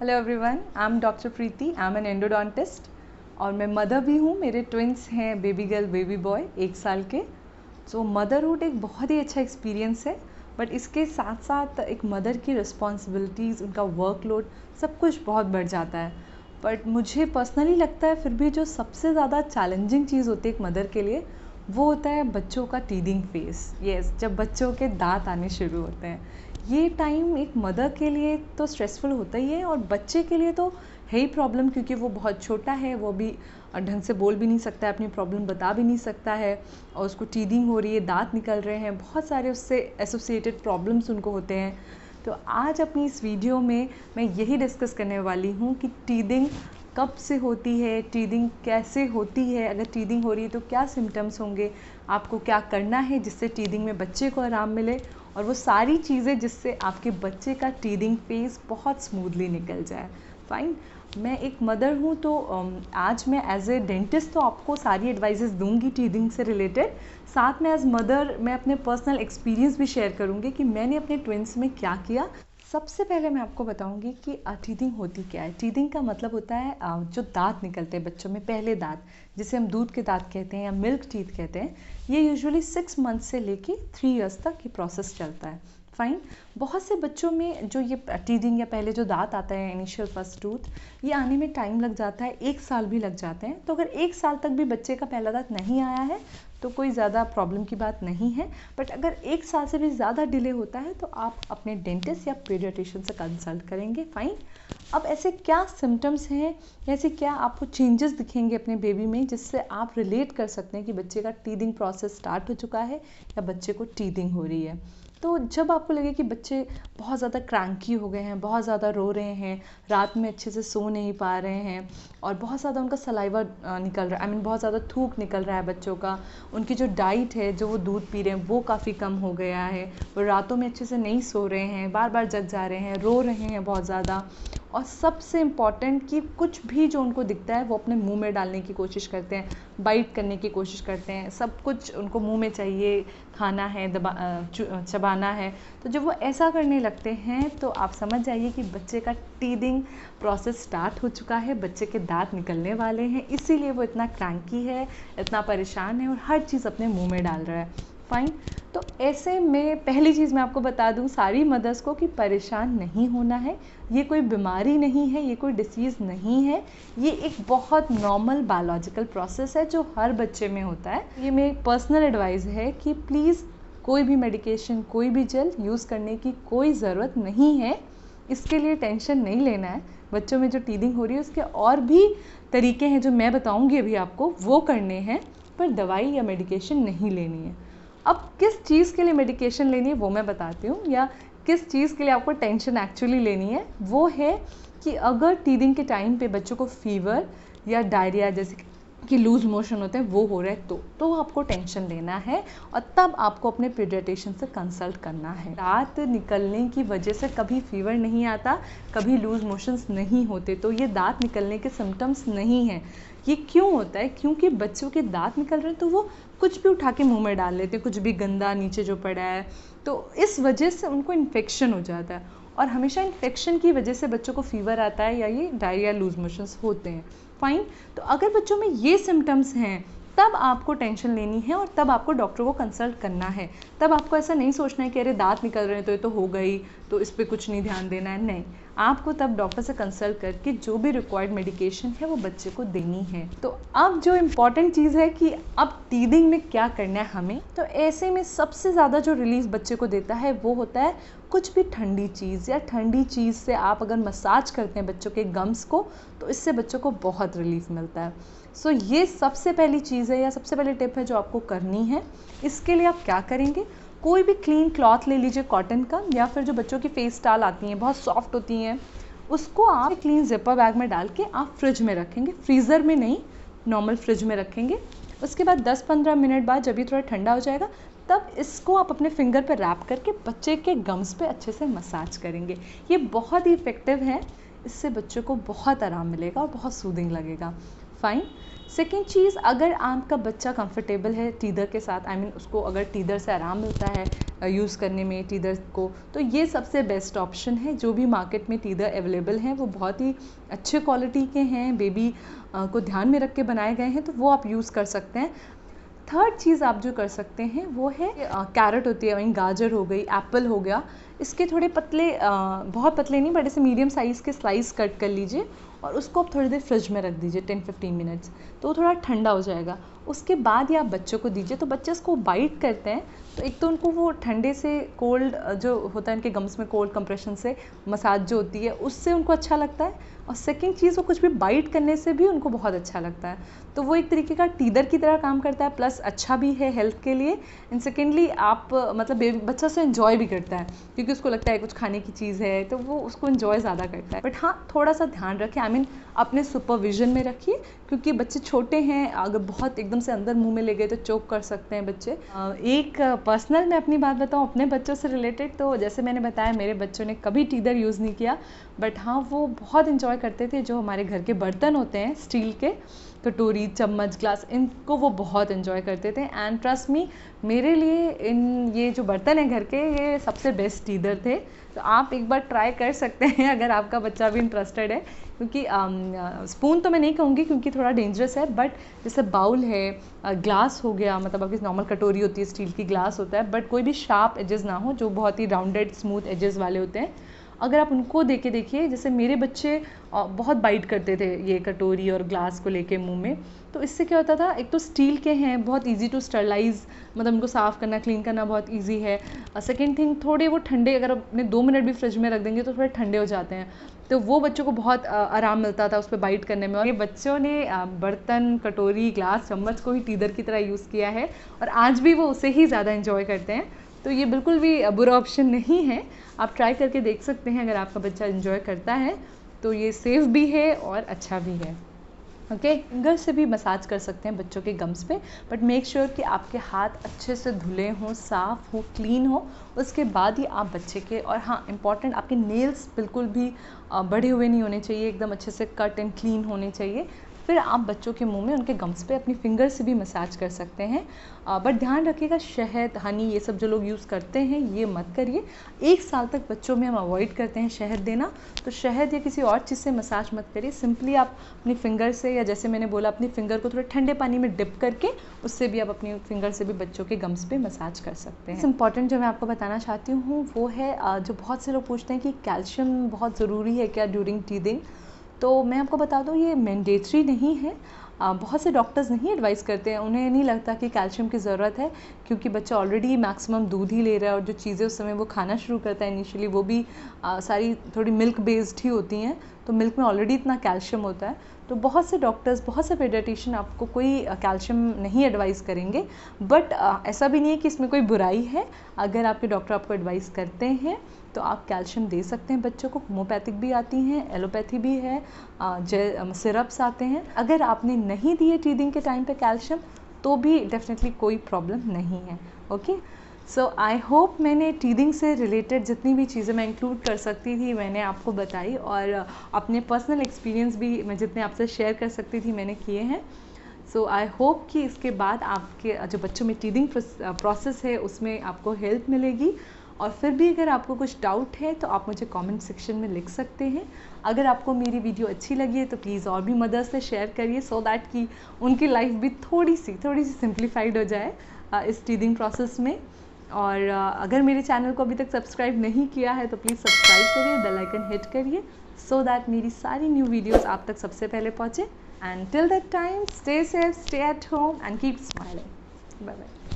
Hello everyone, I am doctor Preeti. I am an endodontist और मैं mother भी हूँ। मेरे ट्विंस हैं, बेबी गर्ल बेबी बॉय 1 साल के। सो मदरहुड एक बहुत ही अच्छा एक्सपीरियंस है, बट इसके साथ साथ एक मदर की रिस्पॉन्सिबिलिटीज़, उनका वर्कलोड, सब कुछ बहुत बढ़ जाता है। बट मुझे पर्सनली लगता है फिर भी जो सबसे ज़्यादा चैलेंजिंग चीज़ होती है एक मदर के लिए, वो होता है बच्चों का टीदिंग फेस। यस, जब बच्चों के दांत आने शुरू होते हैं, ये टाइम एक मदर के लिए तो स्ट्रेसफुल होता ही है और बच्चे के लिए तो है ही प्रॉब्लम, क्योंकि वो बहुत छोटा है, वो भी ढंग से बोल भी नहीं सकता है, अपनी प्रॉब्लम बता भी नहीं सकता है, और उसको टीदिंग हो रही है, दांत निकल रहे हैं, बहुत सारे उससे एसोसिएटेड प्रॉब्लम्स उनको होते हैं। तो आज अपनी इस वीडियो में मैं यही डिस्कस करने वाली हूँ कि टीदिंग कब से होती है, टीदिंग कैसे होती है, अगर टीदिंग हो रही है तो क्या सिम्टम्स होंगे, आपको क्या करना है जिससे टीदिंग में बच्चे को आराम मिले, और वो सारी चीज़ें जिससे आपके बच्चे का टीदिंग फेस बहुत स्मूथली निकल जाए। फाइन। मैं एक मदर हूँ, तो आज मैं एज ए डेंटिस्ट तो आपको सारी एडवाइजेस दूंगी टीदिंग से रिलेटेड। साथ में एज मदर मैं अपने पर्सनल एक्सपीरियंस भी शेयर करूँगी कि मैंने अपने ट्विंस में क्या किया। सबसे पहले मैं आपको बताऊंगी कि टीदिंग होती क्या है। टीदिंग का मतलब होता है जो दांत निकलते हैं बच्चों में, पहले दांत, जिसे हम दूध के दांत कहते हैं या मिल्क टीथ कहते हैं। ये यूजुअली 6 मंथ से लेके 3 इयर्स तक ये प्रोसेस चलता है। फाइन। बहुत से बच्चों में जो ये टीदिंग या पहले जो दांत आता है, इनिशियल फर्स्ट टूथ, ये आने में टाइम लग जाता है, 1 साल भी लग जाते हैं। तो अगर 1 साल तक भी बच्चे का पहला दांत नहीं आया है तो कोई ज़्यादा प्रॉब्लम की बात नहीं है। बट अगर 1 साल से भी ज़्यादा डिले होता है तो आप अपने डेंटिस्ट या पीडियाट्रिशियन से कंसल्ट करेंगे। फाइन। अब ऐसे क्या सिम्टम्स हैं, ऐसे क्या आपको चेंजेस दिखेंगे अपने बेबी में जिससे आप रिलेट कर सकते हैं कि बच्चे का टीदिंग प्रोसेस स्टार्ट हो चुका है या बच्चे को टीदिंग हो रही है। तो जब आपको लगे कि बच्चे बहुत ज़्यादा क्रैंकी हो गए हैं, बहुत ज़्यादा रो रहे हैं, रात में अच्छे से सो नहीं पा रहे हैं, और बहुत ज़्यादा उनका सलाइवा निकल रहा है, बहुत ज़्यादा थूक निकल रहा है बच्चों का, उनकी जो डाइट है, जो वो दूध पी रहे हैं, वो काफ़ी कम हो गया है, वो रातों में अच्छे से नहीं सो रहे हैं, बार बार जग जा रहे हैं, रो रहे हैं बहुत ज़्यादा, और सबसे इम्पॉर्टेंट कि कुछ भी जो उनको दिखता है वो अपने मुंह में डालने की कोशिश करते हैं, बाइट करने की कोशिश करते हैं, सब कुछ उनको मुंह में चाहिए, खाना है, चबाना है। तो जब वो ऐसा करने लगते हैं तो आप समझ जाइए कि बच्चे का टीदिंग प्रोसेस स्टार्ट हो चुका है, बच्चे के दांत निकलने वाले हैं, इसीलिए वो इतना क्रैंकी है, इतना परेशान है और हर चीज़ अपने मुंह में डाल रहा है। फाइन। तो ऐसे में पहली चीज़ मैं आपको बता दूं सारी मदर्स को कि परेशान नहीं होना है। ये कोई बीमारी नहीं है, ये कोई डिसीज़ नहीं है, ये एक बहुत नॉर्मल बायोलॉजिकल प्रोसेस है जो हर बच्चे में होता है। ये मेरी पर्सनल एडवाइस है कि प्लीज़ कोई भी मेडिकेशन, कोई भी जेल यूज़ करने की कोई ज़रूरत नहीं है। इसके लिए टेंशन नहीं लेना है। बच्चों में जो टीदिंग हो रही है उसके और भी तरीके हैं जो मैं बताऊँगी अभी आपको, वो करने हैं, पर दवाई या मेडिकेशन नहीं लेनी है। अब किस चीज़ के लिए मेडिकेशन लेनी है वो मैं बताती हूँ, या किस चीज़ के लिए आपको टेंशन एक्चुअली लेनी है। वो है कि अगर टीदिंग के टाइम पे बच्चों को फीवर या डायरिया जैसे कि लूज मोशन होते हैं वो हो रहे हैं तो आपको टेंशन लेना है, और तब आपको अपने पीडियाट्रिशियन से कंसल्ट करना है। दांत निकलने की वजह से कभी फीवर नहीं आता, कभी लूज मोशंस नहीं होते, तो ये दांत निकलने के सिम्टम्स नहीं हैं। ये क्यों होता है? क्योंकि बच्चों के दांत निकल रहे हैं तो वो कुछ भी उठा के मुंह में डाल लेते हैं, कुछ भी गंदा नीचे जो पड़ा है, तो इस वजह से उनको इन्फेक्शन हो जाता है, और हमेशा इन्फेक्शन की वजह से बच्चों को फीवर आता है या ये डायरिया लूज मोशंस होते हैं। फाइन। तो अगर बच्चों में ये सिम्टम्स हैं तब आपको टेंशन लेनी है और तब आपको डॉक्टर को कंसल्ट करना है। तब आपको ऐसा नहीं सोचना है कि अरे दांत निकल रहे हैं तो ये तो हो गई, तो इस पर कुछ नहीं ध्यान देना है। नहीं, आपको तब डॉक्टर से कंसल्ट करके जो भी रिक्वायर्ड मेडिकेशन है वो बच्चे को देनी है। तो अब जो इम्पॉर्टेंट चीज़ है कि अब टीदिंग में क्या करना है हमें, तो ऐसे में सबसे ज़्यादा जो रिलीफ बच्चे को देता है वो होता है कुछ भी ठंडी चीज़, या ठंडी चीज़ से आप अगर मसाज करते हैं बच्चों के गम्स को तो इससे बच्चों को बहुत रिलीफ मिलता है। सो ये सबसे पहली चीज़ है या सबसे पहली टिप है जो आपको करनी है। इसके लिए आप क्या करेंगे, कोई भी क्लीन क्लॉथ ले लीजिए कॉटन का, या फिर जो बच्चों की फेस टाल आती हैं बहुत सॉफ्ट होती हैं, उसको आप क्लीन जिपर बैग में डाल के आप फ्रिज में रखेंगे, फ्रीज़र में नहीं, नॉर्मल फ्रिज में रखेंगे। उसके बाद 10-15 मिनट बाद जब ये थोड़ा ठंडा हो जाएगा तब इसको आप अपने फिंगर पर रैप करके बच्चे के गम्स पे अच्छे से मसाज करेंगे। ये बहुत ही इफ़ेक्टिव है, इससे बच्चों को बहुत आराम मिलेगा और बहुत सूदिंग लगेगा। फाइन। सेकेंड चीज़, अगर आपका बच्चा कंफर्टेबल है टीदर के साथ, आई मीन उसको अगर टीदर से आराम मिलता है यूज़ करने में टीदर को, तो ये सबसे बेस्ट ऑप्शन है। जो भी मार्केट में टीदर अवेलेबल हैं वो बहुत ही अच्छे क्वालिटी के हैं, बेबी को ध्यान में रख के बनाए गए हैं, तो वो आप यूज़ कर सकते हैं। थर्ड चीज़ आप जो कर सकते हैं वो है कैरेट होती है, मीन गाजर हो गई, एप्पल हो गया, इसके थोड़े पतले, बहुत पतले नहीं बट ऐसे मीडियम साइज़ के स्लाइस कट कर लीजिए और उसको आप थोड़ी देर फ्रिज में रख दीजिए 10-15 मिनट्स, तो थोड़ा ठंडा हो जाएगा। उसके बाद ही आप बच्चों को दीजिए, तो बच्चे उसको बाइट करते हैं, तो एक तो उनको वो ठंडे से कोल्ड जो होता है उनके गम्स में कोल्ड कंप्रेशन से मसाज जो होती है उससे उनको अच्छा लगता है, और सेकंड चीज़ वो कुछ भी बाइट करने से भी उनको बहुत अच्छा लगता है। तो वो एक तरीके का टीदर की तरह काम करता है, प्लस अच्छा भी है हेल्थ के लिए, एंड सेकेंडली आप मतलब बच्चा से इन्जॉय भी करता है क्योंकि उसको लगता है कुछ खाने की चीज़ है, तो वो उसको इन्जॉय ज़्यादा करता है। बट हाँ, थोड़ा सा ध्यान रखें, आई मीन अपने सुपरविजन में रखिए, क्योंकि बच्चे छोटे हैं, अगर बहुत एकदम से अंदर मुंह में ले गए तो चोक कर सकते हैं बच्चे। एक पर्सनल मैं अपनी बात बताऊँ अपने बच्चों से रिलेटेड, तो जैसे मैंने बताया मेरे बच्चों ने कभी टीदर यूज़ नहीं किया, बट हाँ वो बहुत इन्जॉय करते थे। जो हमारे घर के बर्तन होते हैं स्टील के, कटोरी, चम्मच, ग्लास, इनको वो बहुत इन्जॉय करते थे। एंड ट्रस्ट मी, मेरे लिए ये जो बर्तन है घर के, ये सबसे बेस्ट टीदर थे। तो आप एक बार ट्राई कर सकते हैं अगर आपका बच्चा भी इंटरेस्टेड है, क्योंकि स्पून तो मैं नहीं कहूँगी क्योंकि थोड़ा डेंजरस है, बट जैसे बाउल है, ग्लास हो गया, मतलब आपकी नॉर्मल कटोरी होती है, स्टील की ग्लास होता है, बट कोई भी शार्प एजेस ना हो, जो बहुत ही राउंडेड स्मूथ एजेस वाले होते हैं, अगर आप उनको देके देखिए। जैसे मेरे बच्चे बहुत बाइट करते थे ये कटोरी और ग्लास को लेके मुंह में, तो इससे क्या होता था, एक तो स्टील के हैं, बहुत इजी टू स्टरलाइज, मतलब उनको साफ़ करना, क्लीन करना बहुत इजी है। सेकेंड थिंग, थोड़े वो ठंडे, अगर अपने 2 मिनट भी फ्रिज में रख देंगे तो थोड़े ठंडे हो जाते हैं, तो वो बच्चों को बहुत आराम मिलता था उस पर बाइट करने में। और ये बच्चों ने बर्तन, कटोरी, ग्लास, चम्मच को ही टीदर की तरह यूज़ किया है, और आज भी वो उसे ही ज़्यादा इंजॉय करते हैं। तो ये बिल्कुल भी बुरा ऑप्शन नहीं है, आप ट्राई करके देख सकते हैं। अगर आपका बच्चा एंजॉय करता है तो ये सेफ़ भी है और अच्छा भी है। ओके, फिंगर से भी मसाज कर सकते हैं बच्चों के गम्स पे, बट मेक श्योर कि आपके हाथ अच्छे से धुले हों, साफ़ हो, क्लीन हो, उसके बाद ही आप बच्चे के। और हाँ, इम्पॉर्टेंट, आपके नेल्स बिल्कुल भी बढ़े हुए नहीं होने चाहिए, एकदम अच्छे से कट एंड क्लीन होने चाहिए। फिर आप बच्चों के मुंह में उनके गम्स पे अपनी फिंगर से भी मसाज कर सकते हैं, बट ध्यान रखिएगा शहद, हनी, ये सब जो लोग यूज़ करते हैं ये मत करिए। 1 साल तक बच्चों में हम अवॉइड करते हैं शहद देना, तो शहद या किसी और चीज़ से मसाज मत करिए। सिंपली आप अपनी फिंगर से, या जैसे मैंने बोला अपनी फिंगर को थोड़े ठंडे पानी में डिप करके उससे भी आप अपनी फिंगर से भी बच्चों के गम्स पे मसाज कर सकते हैं। इंपॉर्टेंट जो मैं आपको बताना चाहती हूँ वो है, जो बहुत से लोग पूछते हैं कि कैल्शियम बहुत ज़रूरी है क्या ड्यूरिंग टीदिंग, तो मैं आपको बता दूँ ये मैंडेटरी नहीं है। बहुत से डॉक्टर्स नहीं एडवाइस करते हैं, उन्हें नहीं लगता कि कैल्शियम की ज़रूरत है, क्योंकि बच्चा ऑलरेडी मैक्सिमम दूध ही ले रहा है, और जो चीज़ें उस समय वो खाना शुरू करता है इनिशियली वो भी सारी थोड़ी मिल्क बेस्ड ही होती हैं, तो मिल्क में ऑलरेडी इतना कैल्शियम होता है। तो बहुत से डॉक्टर्स, बहुत से पेडियाट्रिशियन आपको कोई कैल्शियम नहीं एडवाइस करेंगे, बट ऐसा भी नहीं है कि इसमें कोई बुराई है। अगर आपके डॉक्टर आपको एडवाइस करते हैं तो आप कैल्शियम दे सकते हैं बच्चों को। होम्योपैथिक भी आती हैं, एलोपैथी भी है, सिरप्स आते हैं। अगर आपने नहीं दिए टीदिंग के टाइम पे कैल्शियम तो भी डेफिनेटली कोई प्रॉब्लम नहीं है। ओके, सो आई होप मैंने टीदिंग से रिलेटेड जितनी भी चीज़ें मैं इंक्लूड कर सकती थी मैंने आपको बताई, और अपने पर्सनल एक्सपीरियंस भी मैं जितने आपसे शेयर कर सकती थी मैंने किए हैं। सो आई होप कि इसके बाद आपके जो बच्चों में टीदिंग प्रोसेस है उसमें आपको हेल्प मिलेगी। और फिर भी अगर आपको कुछ डाउट है तो आप मुझे कमेंट सेक्शन में लिख सकते हैं। अगर आपको मेरी वीडियो अच्छी लगी है तो प्लीज़ और भी मदर्स से शेयर करिए, सो दैट कि उनकी लाइफ भी थोड़ी सी सिंप्लीफाइड हो जाए इस टीदिंग प्रोसेस में। और अगर मेरे चैनल को अभी तक सब्सक्राइब नहीं किया है तो प्लीज़ सब्सक्राइब करिए, बेल आइकन हिट करिए, सो दैट मेरी सारी न्यू वीडियोस आप तक सबसे पहले पहुँचे। And till that time, stay safe, stay at home and keep smiling. Bye bye.